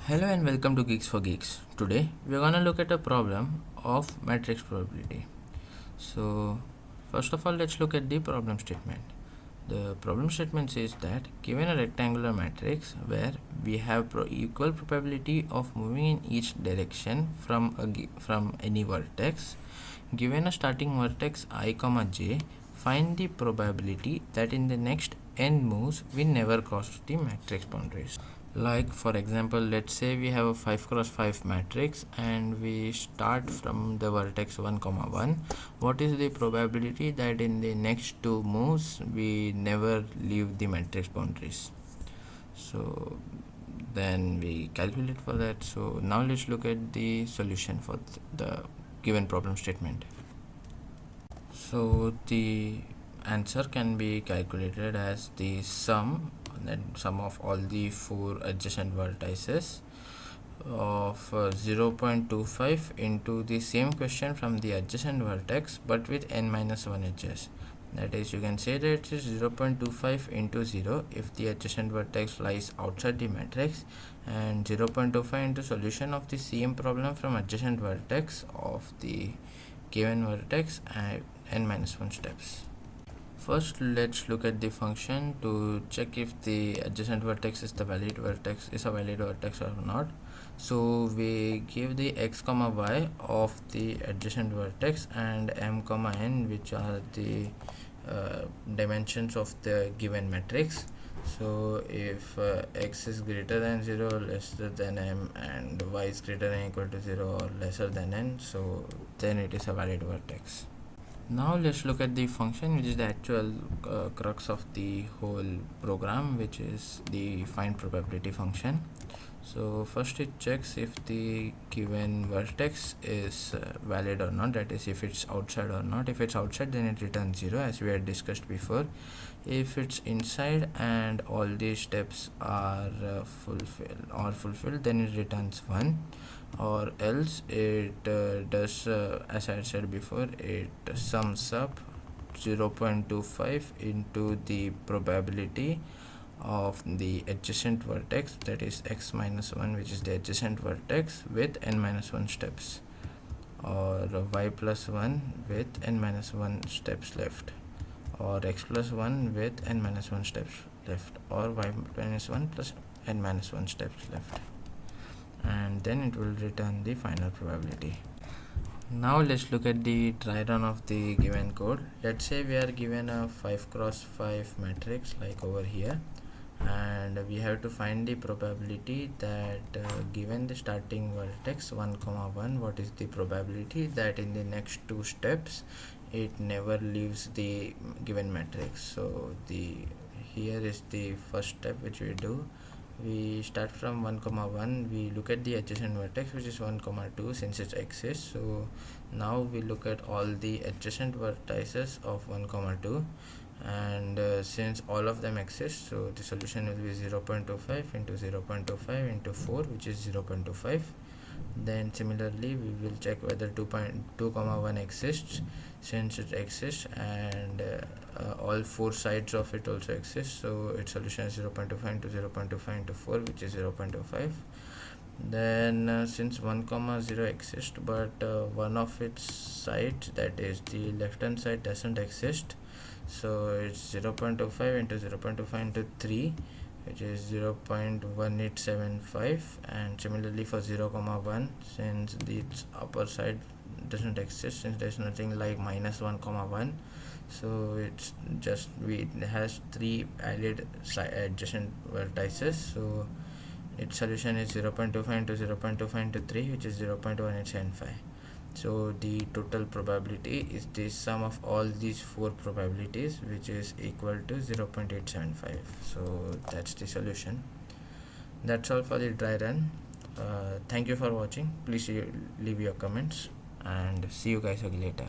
Hello and welcome to Geeks for Geeks. Today we're gonna look at a problem of matrix probability. So first of all, let's look at the problem statement. The problem statement says that given a rectangular matrix where we have equal probability of moving in each direction from any vertex, given a starting vertex I comma j, find the probability that in the next n moves we never cross the matrix boundaries. Like for example, let's say we have a 5 cross 5 matrix and we start from the vertex 1 comma 1. What is the probability that in the next two moves we never leave the matrix boundaries? So then we calculate for that. So now let's look at the solution for the given problem statement. So the answer can be calculated as the sum of all the four adjacent vertices of 0.25 into the same question from the adjacent vertex but with n minus 1 edges. That is, you can say that it is 0.25 into 0 if the adjacent vertex lies outside the matrix, and 0.25 into solution of the same problem from adjacent vertex of the given vertex at n minus 1 steps. First, let's look at the function to check if the adjacent vertex is a valid vertex or not. So we give the x comma y of the adjacent vertex and m comma n, which are the dimensions of the given matrix. So if x is greater than 0 or lesser than m and y is greater than or equal to 0 or lesser than n, so then it is a valid vertex. Now let's look at the function, which is the actual crux of the whole program, which is the find probability function. So first it checks if the given vertex is valid or not, that is if it's outside or not. If it's outside, then it returns 0 as we had discussed before. If it's inside and all these steps are fulfilled, then it returns 1, or else it does as I said before, it sums up 0.25 into the probability of the adjacent vertex, that is x minus 1, which is the adjacent vertex, with n minus 1 steps, or y plus 1 with n minus 1 steps left, or x plus 1 with n minus 1 steps left, or y minus 1 plus n minus 1 steps left, and then it will return the final probability. Now let's look at the dry run of the given code. Let's say we are given a 5 cross 5 matrix like over here, and we have to find the probability that given the starting vertex 1 comma 1, what is the probability that in the next two steps it never leaves the given matrix. So here is the first step which we do. We start from 1 comma 1, we look at the adjacent vertex, which is 1 comma 2, since it exists. So now we look at all the adjacent vertices of 1 comma 2, and since all of them exist, so the solution will be 0.25 into 0.25 into 4, which is 0.25. Then similarly we will check whether 2 comma 1 exists, since it exists, and all four sides of it also exist, so its solution is 0.25 into 0.25 into 4, which is 0.25. Then since 1 comma 0 exists, but one of its sides, that is the left hand side, doesn't exist, so it's 0.25 into 0.25 into 3, which is 0.1875. and similarly for 0 comma 1, since the upper side doesn't exist, since there's nothing like minus 1 comma 1, so it's just it has three valid adjacent vertices, so its solution is 0.25 into 0.25 into 3, which is 0.1875. So the total probability is the sum of all these four probabilities, which is equal to 0.875. so that's the solution. That's all for the dry run. Thank you for watching. Please leave your comments, and see you guys again later.